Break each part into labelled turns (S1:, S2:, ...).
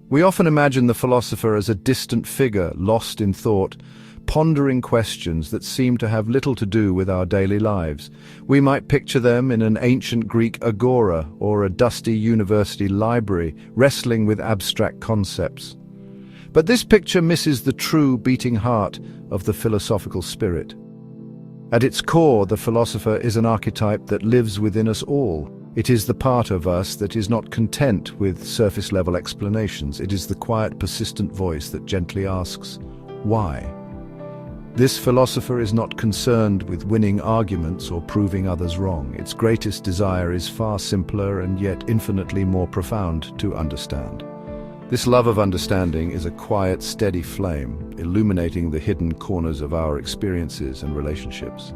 S1: We often imagine the philosopher as a distant figure, lost in thought, pondering questions that seem to have little to do with our daily lives. We might picture them in an ancient Greek agora or a dusty university library, wrestling with abstract concepts. But this picture misses the true beating heart of the philosophical spirit. At its core, the philosopher is an archetype that lives within us all. It is the part of us that is not content with surface-level explanations. It is the quiet, persistent voice that gently asks, why? This philosopher is not concerned with winning arguments or proving others wrong. Its greatest desire is far simpler and yet infinitely more profound to understand. This love of understanding is a quiet, steady flame, illuminating the hidden corners of our experiences and relationships.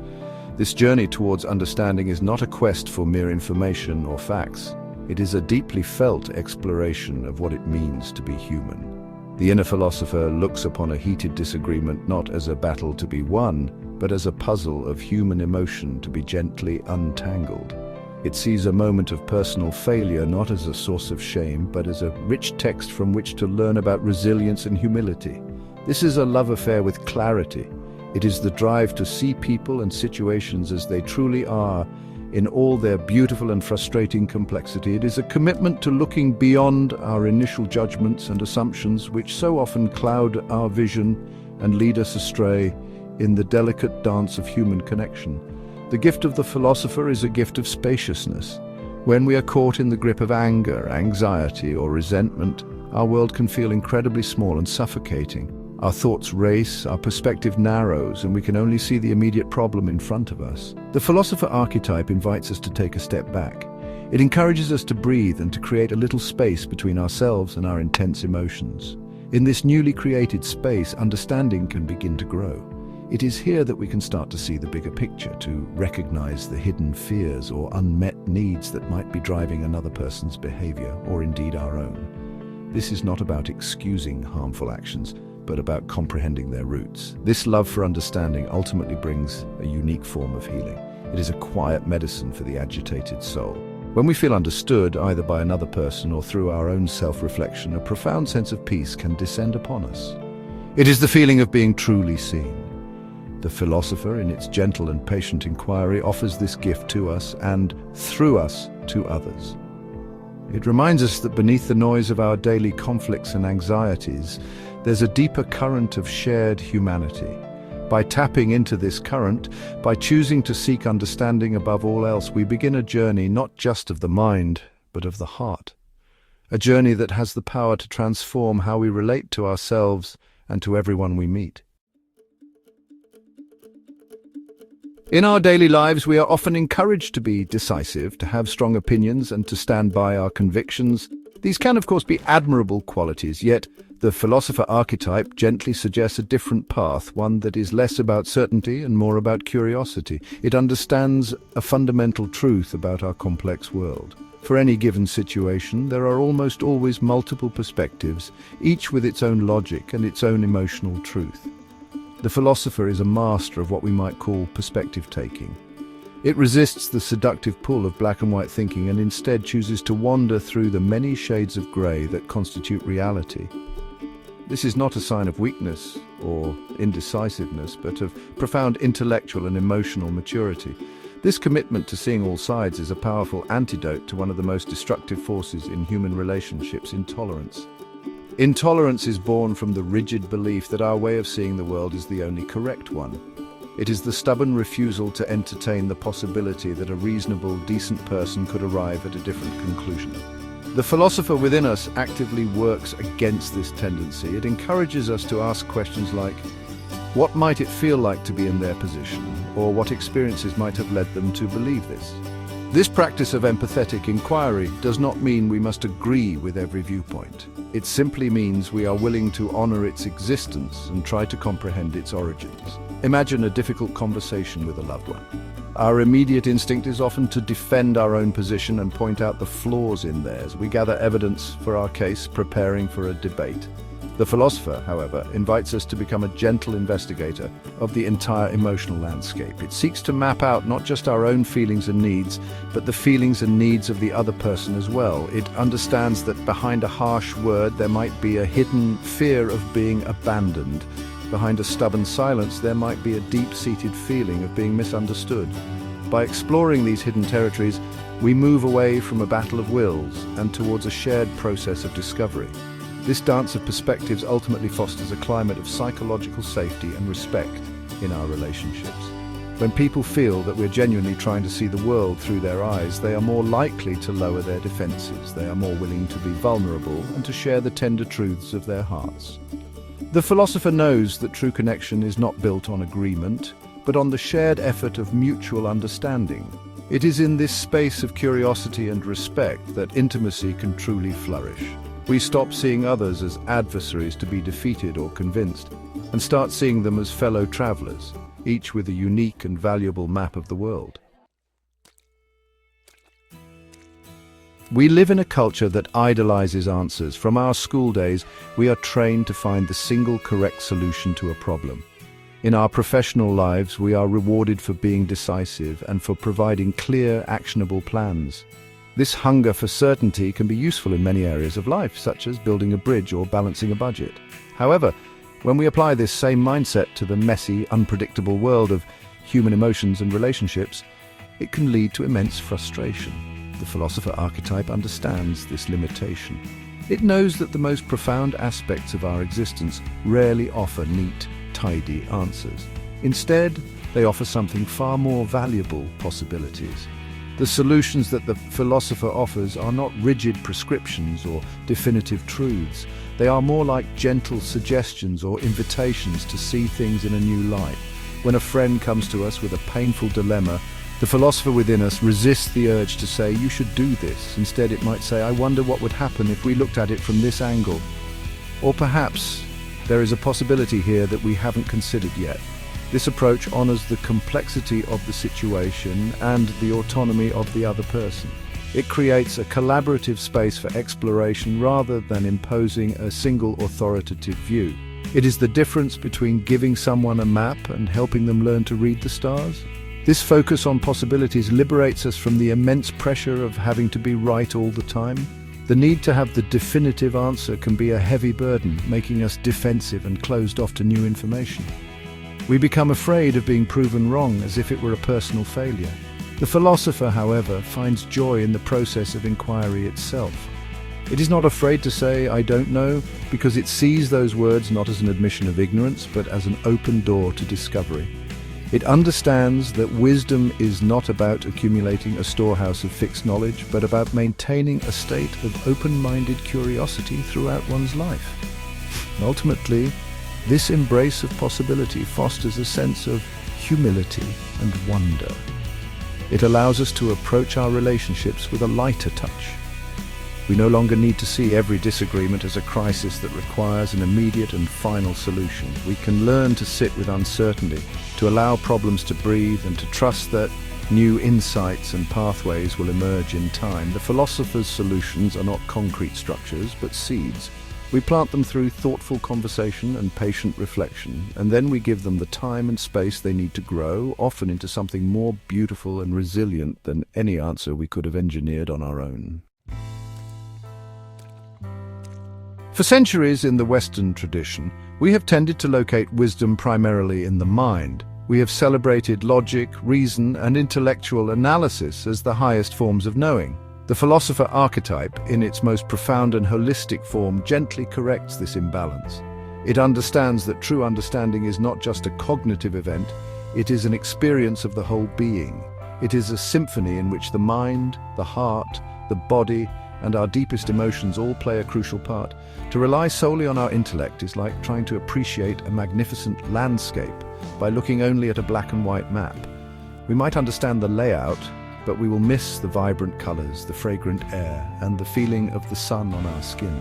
S1: This journey towards understanding is not a quest for mere information or facts. It is a deeply felt exploration of what it means to be human. The inner philosopher looks upon a heated disagreement not as a battle to be won, but as a puzzle of human emotion to be gently untangled. It sees a moment of personal failure not as a source of shame, but as a rich text from which to learn about resilience and humility. This is a love affair with clarity. It is the drive to see people and situations as they truly are, in all their beautiful and frustrating complexity. It is a commitment to looking beyond our initial judgments and assumptions, which so often cloud our vision and lead us astray in the delicate dance of human connection. The gift of the philosopher is a gift of spaciousness. When we are caught in the grip of anger, anxiety, or resentment, our world can feel incredibly small and suffocating. Our thoughts race, our perspective narrows, and we can only see the immediate problem in front of us. The philosopher archetype invites us to take a step back. It encourages us to breathe and to create a little space between ourselves and our intense emotions. In this newly created space, understanding can begin to grow. It is here that we can start to see the bigger picture, to recognize the hidden fears or unmet needs that might be driving another person's behavior, or indeed our own. This is not about excusing harmful actions, but about comprehending their roots. This love for understanding ultimately brings a unique form of healing. It is a quiet medicine for the agitated soul. When we feel understood, either by another person or through our own self-reflection, a profound sense of peace can descend upon us. It is the feeling of being truly seen. The philosopher, in its gentle and patient inquiry, offers this gift to us and, through us, to others. It reminds us that beneath the noise of our daily conflicts and anxieties, there's a deeper current of shared humanity. By tapping into this current, by choosing to seek understanding above all else, we begin a journey not just of the mind, but of the heart. A journey that has the power to transform how we relate to ourselves and to everyone we meet. In our daily lives, we are often encouraged to be decisive, to have strong opinions, and to stand by our convictions. These can, of course, be admirable qualities, yet the philosopher archetype gently suggests a different path, one that is less about certainty and more about curiosity. It understands a fundamental truth about our complex world. For any given situation, there are almost always multiple perspectives, each with its own logic and its own emotional truth. The philosopher is a master of what we might call perspective-taking. It resists the seductive pull of black and white thinking and instead chooses to wander through the many shades of grey that constitute reality. This is not a sign of weakness or indecisiveness, but of profound intellectual and emotional maturity. This commitment to seeing all sides is a powerful antidote to one of the most destructive forces in human relationships: intolerance. Intolerance is born from the rigid belief that our way of seeing the world is the only correct one. It is the stubborn refusal to entertain the possibility that a reasonable, decent person could arrive at a different conclusion. The philosopher within us actively works against this tendency. It encourages us to ask questions like, what might it feel like to be in their position? Or what experiences might have led them to believe this? This practice of empathetic inquiry does not mean we must agree with every viewpoint. It simply means we are willing to honor its existence and try to comprehend its origins. Imagine a difficult conversation with a loved one. Our immediate instinct is often to defend our own position and point out the flaws in theirs. We gather evidence for our case, preparing for a debate. The philosopher, however, invites us to become a gentle investigator of the entire emotional landscape. It seeks to map out not just our own feelings and needs, but the feelings and needs of the other person as well. It understands that behind a harsh word there might be a hidden fear of being abandoned. Behind a stubborn silence there might be a deep-seated feeling of being misunderstood. By exploring these hidden territories, we move away from a battle of wills and towards a shared process of discovery. This dance of perspectives ultimately fosters a climate of psychological safety and respect in our relationships. When people feel that we're genuinely trying to see the world through their eyes, they are more likely to lower their defenses. They are more willing to be vulnerable and to share the tender truths of their hearts. The philosopher knows that true connection is not built on agreement, but on the shared effort of mutual understanding. It is in this space of curiosity and respect that intimacy can truly flourish. We stop seeing others as adversaries to be defeated or convinced, and start seeing them as fellow travelers, each with a unique and valuable map of the world. We live in a culture that idolizes answers. From our school days, we are trained to find the single correct solution to a problem. In our professional lives, we are rewarded for being decisive and for providing clear, actionable plans. This hunger for certainty can be useful in many areas of life, such as building a bridge or balancing a budget. However, when we apply this same mindset to the messy, unpredictable world of human emotions and relationships, it can lead to immense frustration. The philosopher archetype understands this limitation. It knows that the most profound aspects of our existence rarely offer neat, tidy answers. Instead, they offer something far more valuable: possibilities. The solutions that the philosopher offers are not rigid prescriptions or definitive truths. They are more like gentle suggestions or invitations to see things in a new light. When a friend comes to us with a painful dilemma, the philosopher within us resists the urge to say, "You should do this." Instead, it might say, "I wonder what would happen if we looked at it from this angle." Or perhaps there is a possibility here that we haven't considered yet. This approach honors the complexity of the situation and the autonomy of the other person. It creates a collaborative space for exploration rather than imposing a single authoritative view. It is the difference between giving someone a map and helping them learn to read the stars. This focus on possibilities liberates us from the immense pressure of having to be right all the time. The need to have the definitive answer can be a heavy burden, making us defensive and closed off to new information. We become afraid of being proven wrong, as if it were a personal failure. The philosopher, however, finds joy in the process of inquiry itself. It is not afraid to say, "I don't know," because it sees those words not as an admission of ignorance, but as an open door to discovery. It understands that wisdom is not about accumulating a storehouse of fixed knowledge, but about maintaining a state of open-minded curiosity throughout one's life. Ultimately, this embrace of possibility fosters a sense of humility and wonder. It allows us to approach our relationships with a lighter touch. We no longer need to see every disagreement as a crisis that requires an immediate and final solution. We can learn to sit with uncertainty, to allow problems to breathe, and to trust that new insights and pathways will emerge in time. The philosopher's solutions are not concrete structures, but seeds. We plant them through thoughtful conversation and patient reflection, and then we give them the time and space they need to grow, often into something more beautiful and resilient than any answer we could have engineered on our own. For centuries in the Western tradition, we have tended to locate wisdom primarily in the mind. We have celebrated logic, reason, and intellectual analysis as the highest forms of knowing. The philosopher archetype, in its most profound and holistic form, gently corrects this imbalance. It understands that true understanding is not just a cognitive event, it is an experience of the whole being. It is a symphony in which the mind, the heart, the body, and our deepest emotions all play a crucial part. To rely solely on our intellect is like trying to appreciate a magnificent landscape by looking only at a black and white map. We might understand the layout, but we will miss the vibrant colors, the fragrant air, and the feeling of the sun on our skin.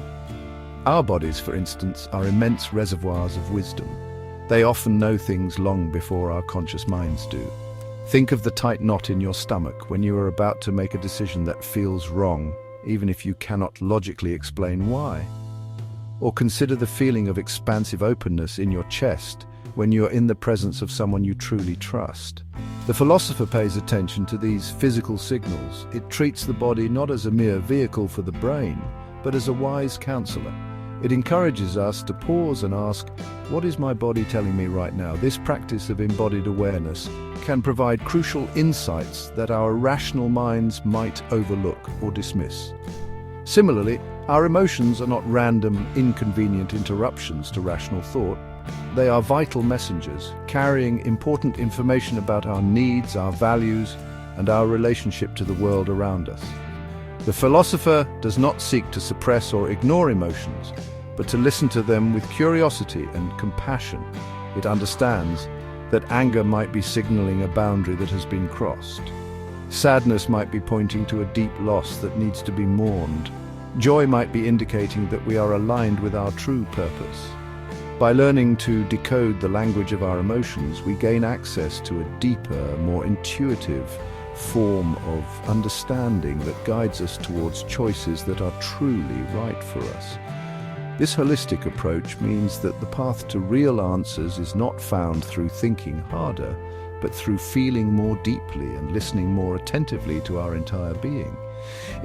S1: Our bodies, for instance, are immense reservoirs of wisdom. They often know things long before our conscious minds do. Think of the tight knot in your stomach when you are about to make a decision that feels wrong, even if you cannot logically explain why. Or consider the feeling of expansive openness in your chest when you're in the presence of someone you truly trust. The philosopher pays attention to these physical signals. It treats the body not as a mere vehicle for the brain, but as a wise counselor. It encourages us to pause and ask, what is my body telling me right now? This practice of embodied awareness can provide crucial insights that our rational minds might overlook or dismiss. Similarly, our emotions are not random, inconvenient interruptions to rational thought. They are vital messengers, carrying important information about our needs, our values, and our relationship to the world around us. The philosopher does not seek to suppress or ignore emotions, but to listen to them with curiosity and compassion. It understands that anger might be signaling a boundary that has been crossed. Sadness might be pointing to a deep loss that needs to be mourned. Joy might be indicating that we are aligned with our true purpose. By learning to decode the language of our emotions, we gain access to a deeper, more intuitive form of understanding that guides us towards choices that are truly right for us. This holistic approach means that the path to real answers is not found through thinking harder, but through feeling more deeply and listening more attentively to our entire being.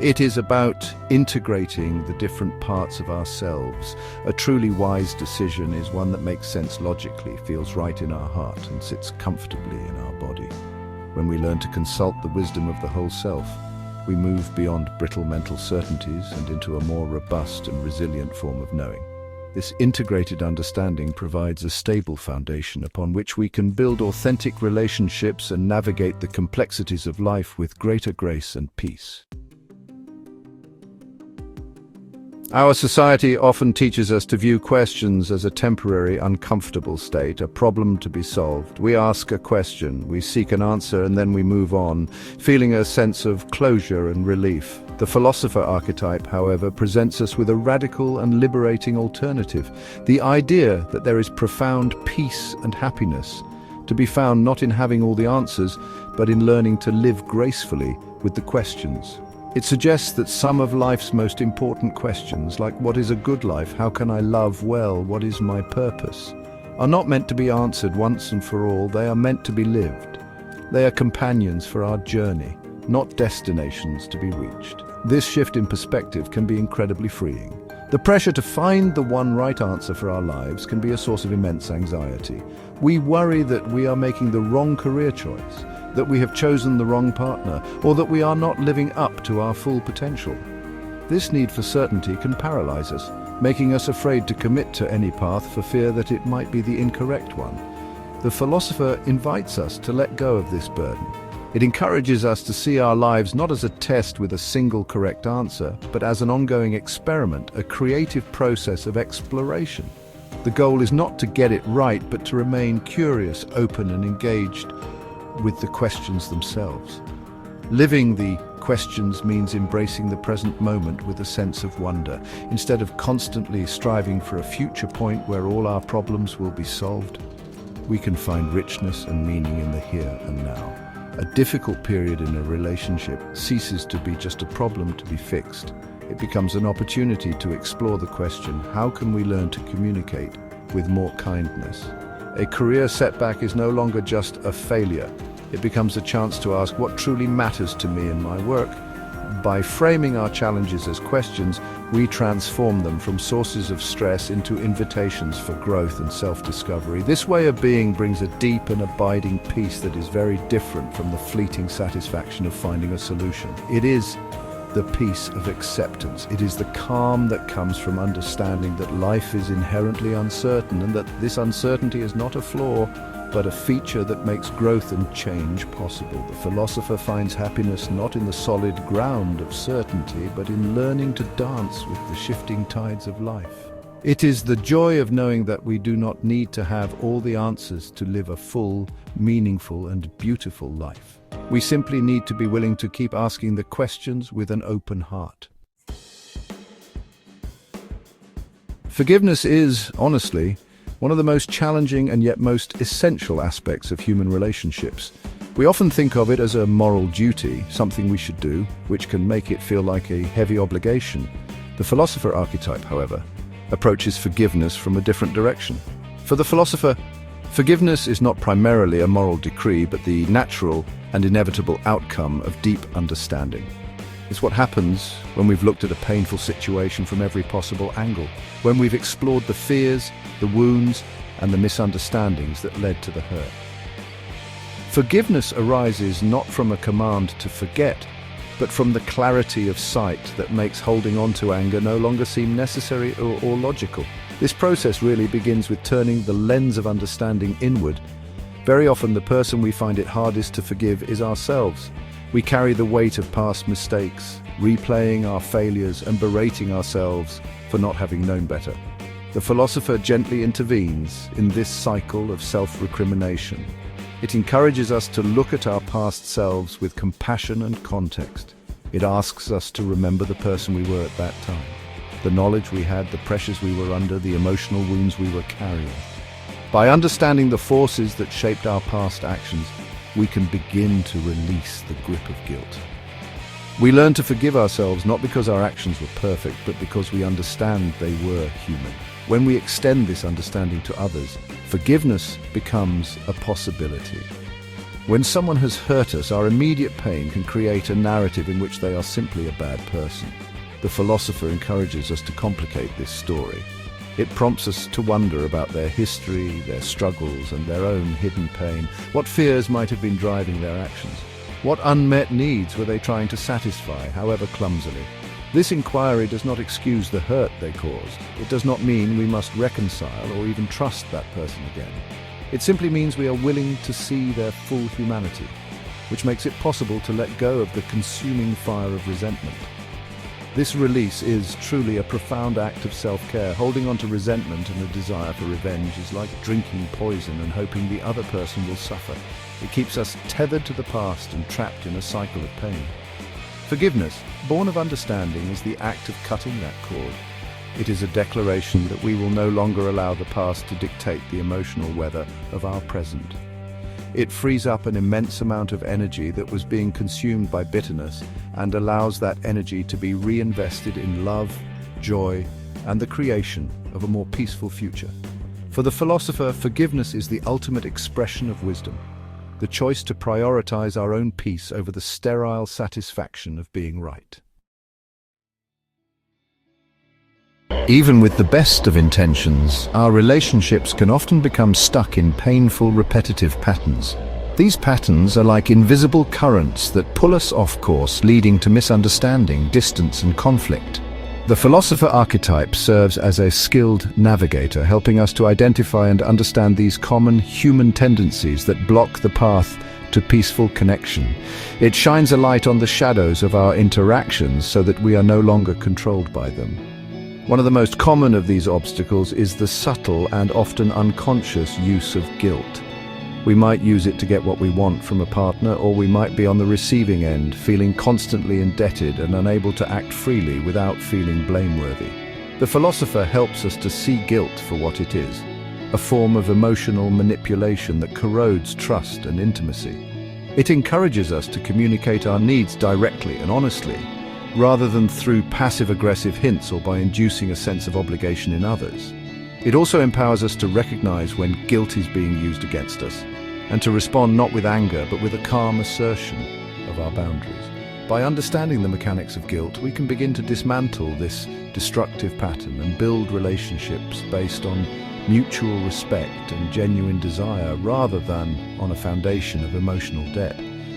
S1: It is about integrating the different parts of ourselves. A truly wise decision is one that makes sense logically, feels right in our heart, and sits comfortably in our body. When we learn to consult the wisdom of the whole self, we move beyond brittle mental certainties and into a more robust and resilient form of knowing. This integrated understanding provides a stable foundation upon which we can build authentic relationships and navigate the complexities of life with greater grace and peace. Our society often teaches us to view questions as a temporary, uncomfortable state, a problem to be solved. We ask a question, we seek an answer, and then we move on, feeling a sense of closure and relief. The philosopher archetype, however, presents us with a radical and liberating alternative, the idea that there is profound peace and happiness, to be found not in having all the answers, but in learning to live gracefully with the questions. It suggests that some of life's most important questions, like what is a good life, how can I love well, what is my purpose, are not meant to be answered once and for all. They are meant to be lived. They are companions for our journey, not destinations to be reached. This shift in perspective can be incredibly freeing. The pressure to find the one right answer for our lives can be a source of immense anxiety. We worry that we are making the wrong career choice, that we have chosen the wrong partner, or that we are not living up to our full potential. This need for certainty can paralyze us, making us afraid to commit to any path for fear that it might be the incorrect one. The philosopher invites us to let go of this burden. It encourages us to see our lives not as a test with a single correct answer, but as an ongoing experiment, a creative process of exploration. The goal is not to get it right, but to remain curious, open, and engaged with the questions themselves. Living the questions means embracing the present moment with a sense of wonder, instead of constantly striving for a future point where all our problems will be solved. We can find richness and meaning in the here and now. A difficult period in a relationship ceases to be just a problem to be fixed. It becomes an opportunity to explore the question, how can we learn to communicate with more kindness? A career setback is no longer just a failure. It becomes a chance to ask what truly matters to me in my work. By framing our challenges as questions, we transform them from sources of stress into invitations for growth and self-discovery. This way of being brings a deep and abiding peace that is very different from the fleeting satisfaction of finding a solution. It is the peace of acceptance. It is the calm that comes from understanding that life is inherently uncertain and that this uncertainty is not a flaw, but a feature that makes growth and change possible. The philosopher finds happiness not in the solid ground of certainty, but in learning to dance with the shifting tides of life. It is the joy of knowing that we do not need to have all the answers to live a full, meaningful, and beautiful life. We simply need to be willing to keep asking the questions with an open heart. Forgiveness is, honestly, one of the most challenging and yet most essential aspects of human relationships. We often think of it as a moral duty, something we should do, which can make it feel like a heavy obligation. The philosopher archetype, however, approaches forgiveness from a different direction. For the philosopher, forgiveness is not primarily a moral decree, but the natural and inevitable outcome of deep understanding. It's what happens when we've looked at a painful situation from every possible angle, when we've explored the fears, the wounds, and the misunderstandings that led to the hurt. Forgiveness arises not from a command to forget, but from the clarity of sight that makes holding on to anger no longer seem necessary or logical. This process really begins with turning the lens of understanding inward. Very often the person we find it hardest to forgive is ourselves. We carry the weight of past mistakes, replaying our failures and berating ourselves for not having known better. The philosopher gently intervenes in this cycle of self-recrimination. It encourages us to look at our past selves with compassion and context. It asks us to remember the person we were at that time, the knowledge we had, the pressures we were under, the emotional wounds we were carrying. By understanding the forces that shaped our past actions, we can begin to release the grip of guilt. We learn to forgive ourselves not because our actions were perfect, but because we understand they were human. When we extend this understanding to others, forgiveness becomes a possibility. When someone has hurt us, our immediate pain can create a narrative in which they are simply a bad person. The philosopher encourages us to complicate this story. It prompts us to wonder about their history, their struggles, and their own hidden pain. What fears might have been driving their actions? What unmet needs were they trying to satisfy, however clumsily? This inquiry does not excuse the hurt they caused. It does not mean we must reconcile or even trust that person again. It simply means we are willing to see their full humanity, which makes it possible to let go of the consuming fire of resentment. This release is truly a profound act of self-care. Holding on to resentment and a desire for revenge is like drinking poison and hoping the other person will suffer. It keeps us tethered to the past and trapped in a cycle of pain. Forgiveness, born of understanding, is the act of cutting that cord. It is a declaration that we will no longer allow the past to dictate the emotional weather of our present. It frees up an immense amount of energy that was being consumed by bitterness and allows that energy to be reinvested in love, joy, and the creation of a more peaceful future. For the philosopher, forgiveness is the ultimate expression of wisdom, the choice to prioritize our own peace over the sterile satisfaction of being right. Even with the best of intentions, our relationships can often become stuck in painful, repetitive patterns. These patterns are like invisible currents that pull us off course, leading to misunderstanding, distance, and conflict. The philosopher archetype serves as a skilled navigator, helping us to identify and understand these common human tendencies that block the path to peaceful connection. It shines a light on the shadows of our interactions so that we are no longer controlled by them. One of the most common of these obstacles is the subtle and often unconscious use of guilt. We might use it to get what we want from a partner, or we might be on the receiving end, feeling constantly indebted and unable to act freely without feeling blameworthy. The philosopher helps us to see guilt for what it is, a form of emotional manipulation that corrodes trust and intimacy. It encourages us to communicate our needs directly and honestly, rather than through passive-aggressive hints or by inducing a sense of obligation in others. It also empowers us to recognize when guilt is being used against us, and to respond not with anger but with a calm assertion of our boundaries. By understanding the mechanics of guilt, we can begin to dismantle this destructive pattern and build relationships based on mutual respect and genuine desire rather than on a foundation of emotional debt.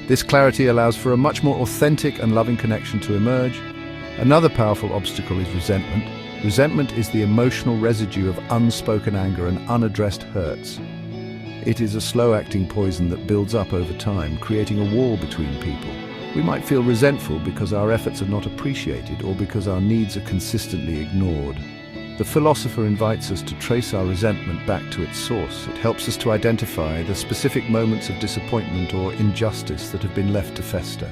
S1: This clarity allows for a much more authentic and loving connection to emerge. Another powerful obstacle is resentment. Resentment is the emotional residue of unspoken anger and unaddressed hurts. It is a slow-acting poison that builds up over time, creating a wall between people. We might feel resentful because our efforts are not appreciated or because our needs are consistently ignored. The philosopher invites us to trace our resentment back to its source. It helps us to identify the specific moments of disappointment or injustice that have been left to fester.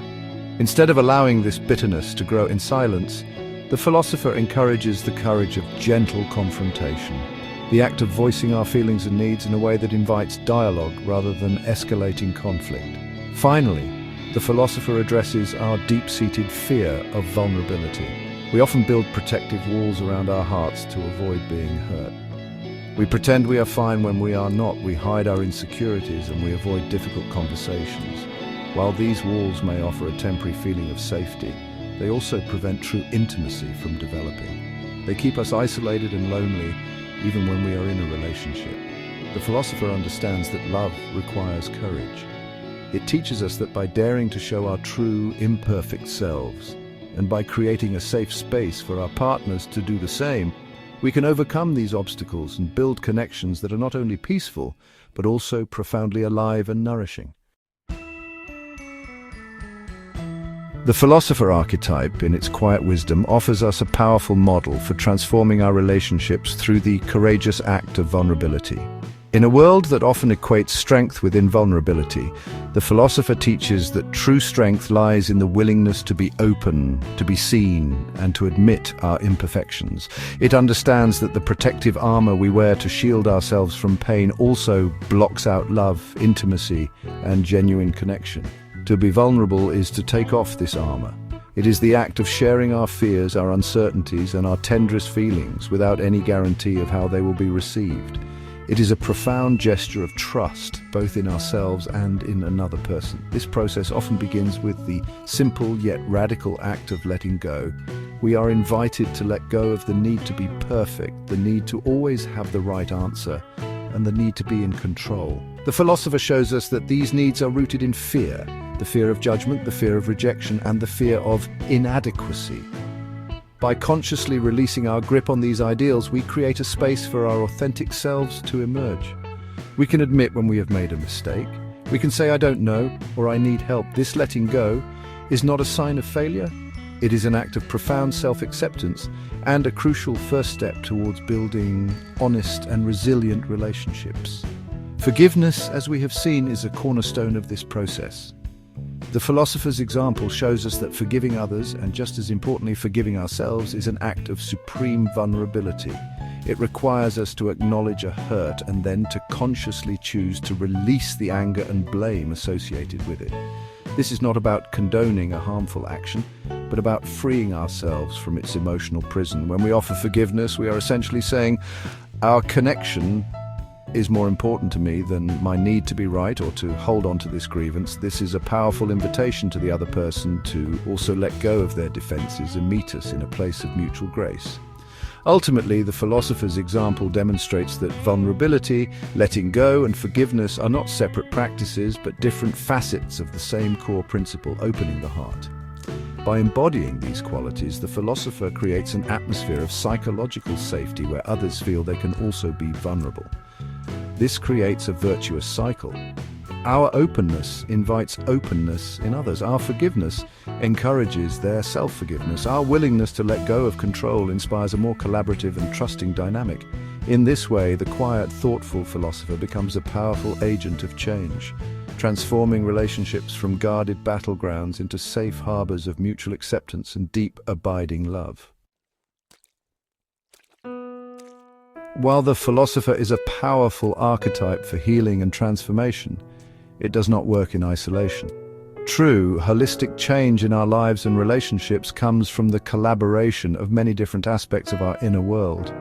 S1: Instead of allowing this bitterness to grow in silence, the philosopher encourages the courage of gentle confrontation, the act of voicing our feelings and needs in a way that invites dialogue rather than escalating conflict. Finally, the philosopher addresses our deep-seated fear of vulnerability. We often build protective walls around our hearts to avoid being hurt. We pretend we are fine when we are not. We hide our insecurities and we avoid difficult conversations. While these walls may offer a temporary feeling of safety, they also prevent true intimacy from developing. They keep us isolated and lonely even when we are in a relationship. The philosopher understands that love requires courage. It teaches us that by daring to show our true, imperfect selves, and by creating a safe space for our partners to do the same, we can overcome these obstacles and build connections that are not only peaceful, but also profoundly alive and nourishing. The philosopher archetype, in its quiet wisdom, offers us a powerful model for transforming our relationships through the courageous act of vulnerability. In a world that often equates strength with invulnerability, the philosopher teaches that true strength lies in the willingness to be open, to be seen, and to admit our imperfections. It understands that the protective armor we wear to shield ourselves from pain also blocks out love, intimacy, and genuine connection. To be vulnerable is to take off this armor. It is the act of sharing our fears, our uncertainties, and our tenderest feelings without any guarantee of how they will be received. It is a profound gesture of trust, both in ourselves and in another person. This process often begins with the simple yet radical act of letting go. We are invited to let go of the need to be perfect, the need to always have the right answer, and the need to be in control. The philosopher shows us that these needs are rooted in fear, the fear of judgment, the fear of rejection, and the fear of inadequacy. By consciously releasing our grip on these ideals, we create a space for our authentic selves to emerge. We can admit when we have made a mistake. We can say, "I don't know," or "I need help." This letting go is not a sign of failure. It is an act of profound self-acceptance and a crucial first step towards building honest and resilient relationships. Forgiveness, as we have seen, is a cornerstone of this process. The philosopher's example shows us that forgiving others, and just as importantly forgiving ourselves, is an act of supreme vulnerability. It requires us to acknowledge a hurt and then to consciously choose to release the anger and blame associated with it. This is not about condoning a harmful action, but about freeing ourselves from its emotional prison. When we offer forgiveness, we are essentially saying, our connection is more important to me than my need to be right or to hold on to this grievance. This is a powerful invitation to the other person to also let go of their defenses and meet us in a place of mutual grace. Ultimately, the philosopher's example demonstrates that vulnerability, letting go, and forgiveness are not separate practices, but different facets of the same core principle, opening the heart. By embodying these qualities, the philosopher creates an atmosphere of psychological safety where others feel they can also be vulnerable. This creates a virtuous cycle. Our openness invites openness in others. Our forgiveness encourages their self-forgiveness. Our willingness to let go of control inspires a more collaborative and trusting dynamic. In this way, the quiet, thoughtful philosopher becomes a powerful agent of change, transforming relationships from guarded battlegrounds into safe harbors of mutual acceptance and deep, abiding love. While the philosopher is a powerful archetype for healing and transformation, it does not work in isolation. True, holistic change in our lives and relationships comes from the collaboration of many different aspects of our inner world.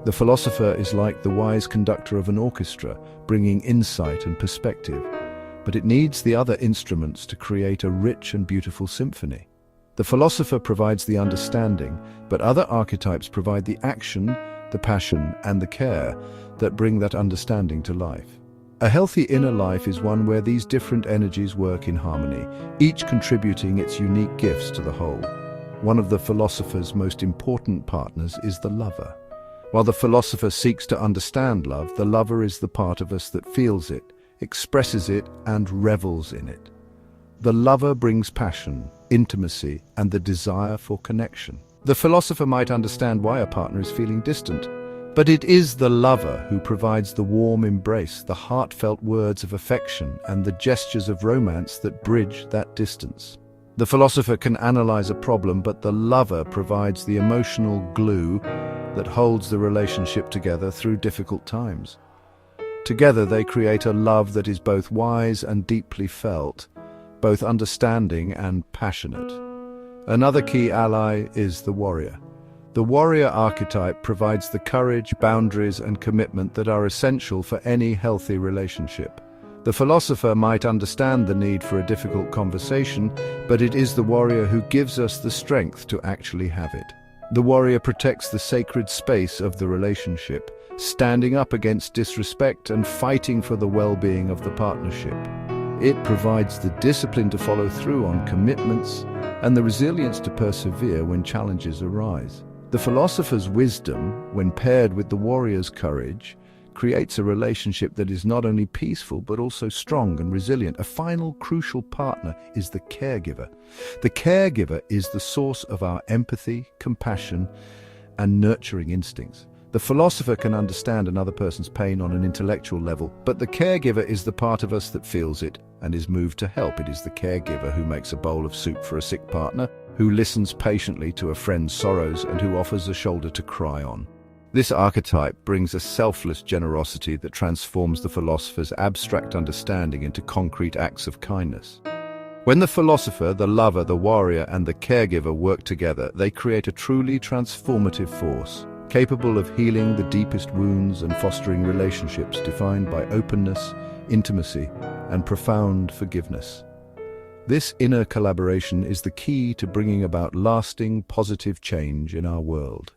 S1: The philosopher is like the wise conductor of an orchestra, bringing insight and perspective, but it needs the other instruments to create a rich and beautiful symphony. The philosopher provides the understanding, but other archetypes provide the action, the passion, and the care that bring that understanding to life. A healthy inner life is one where these different energies work in harmony, each contributing its unique gifts to the whole. One of the philosopher's most important partners is the lover. While the philosopher seeks to understand love, the lover is the part of us that feels it, expresses it, and revels in it. The lover brings passion, intimacy, and the desire for connection. The philosopher might understand why a partner is feeling distant, but it is the lover who provides the warm embrace, the heartfelt words of affection, and the gestures of romance that bridge that distance. The philosopher can analyze a problem, but the lover provides the emotional glue that holds the relationship together through difficult times. Together they create a love that is both wise and deeply felt, both understanding and passionate. Another key ally is the warrior. The warrior archetype provides the courage, boundaries, and commitment that are essential for any healthy relationship. The philosopher might understand the need for a difficult conversation, but it is the warrior who gives us the strength to actually have it. The warrior protects the sacred space of the relationship, standing up against disrespect and fighting for the well-being of the partnership. It provides the discipline to follow through on commitments and the resilience to persevere when challenges arise. The philosopher's wisdom, when paired with the warrior's courage, creates a relationship that is not only peaceful but also strong and resilient. A final crucial partner is the caregiver. The caregiver is the source of our empathy, compassion, and nurturing instincts. The philosopher can understand another person's pain on an intellectual level, but the caregiver is the part of us that feels it and is moved to help. It is the caregiver who makes a bowl of soup for a sick partner, who listens patiently to a friend's sorrows, and who offers a shoulder to cry on. This archetype brings a selfless generosity that transforms the philosopher's abstract understanding into concrete acts of kindness. When the philosopher, the lover, the warrior, and the caregiver work together, they create a truly transformative force, capable of healing the deepest wounds and fostering relationships defined by openness, intimacy, and profound forgiveness. This inner collaboration is the key to bringing about lasting, positive change in our world.